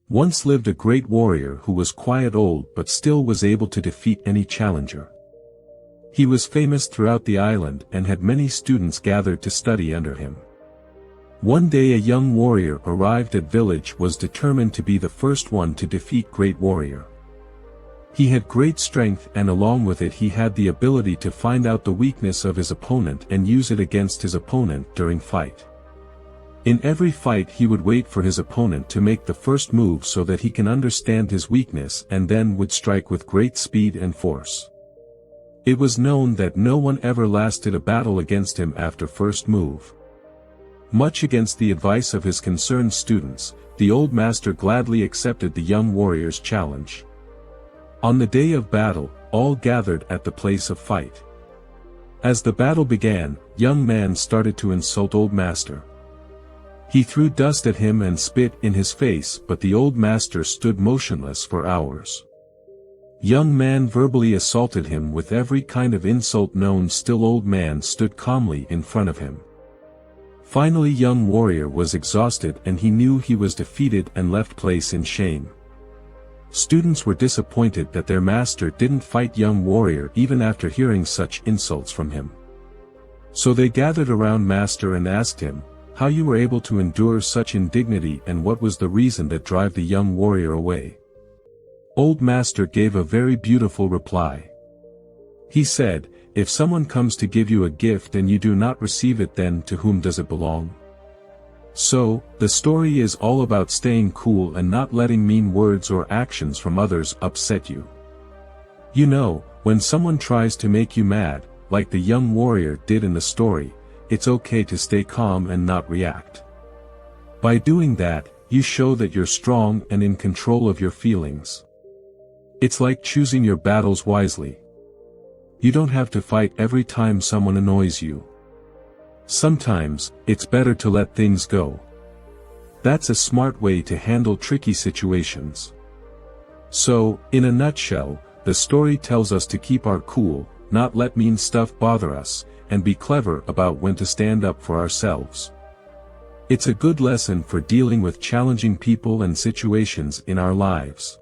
Once lived a great warrior who was quite old but still was able to defeat any challenger. He was famous throughout the island and had many students gathered to study under him. One day a young warrior arrived at village was determined to be the first one to defeat great warrior. He had great strength and along with it he had the ability to find out the weakness of his opponent and use it against his opponent during fight. In every fight he would wait for his opponent to make the first move so that he can understand his weakness and then would strike with great speed and force. It was known that no one ever lasted a battle against him after first move. Much against the advice of his concerned students, the old master gladly accepted the young warrior's challenge. On the day of battle, all gathered at the place of fight. As the battle began, young man started to insult old master. He threw dust at him and spit in his face, but the old master stood motionless for hours. Young man verbally assaulted him with every kind of insult known, still old man stood calmly in front of him. Finally young warrior was exhausted and he knew he was defeated and left place in shame. Students were disappointed that their master didn't fight young warrior even after hearing such insults from him. So they gathered around master and asked him, how you were able to endure such indignity and what was the reason that drove the young warrior away. Old master gave a very beautiful reply. He said, if someone comes to give you a gift and you do not receive it, then to whom does it belong? So, the story is all about staying cool and not letting mean words or actions from others upset you. You know, when someone tries to make you mad, like the young warrior did in the story, it's okay to stay calm and not react. By doing that, you show that you're strong and in control of your feelings. It's like choosing your battles wisely. You don't have to fight every time someone annoys you. Sometimes, it's better to let things go. That's a smart way to handle tricky situations. So, in a nutshell, the story tells us to keep our cool, not let mean stuff bother us, and be clever about when to stand up for ourselves. It's a good lesson for dealing with challenging people and situations in our lives.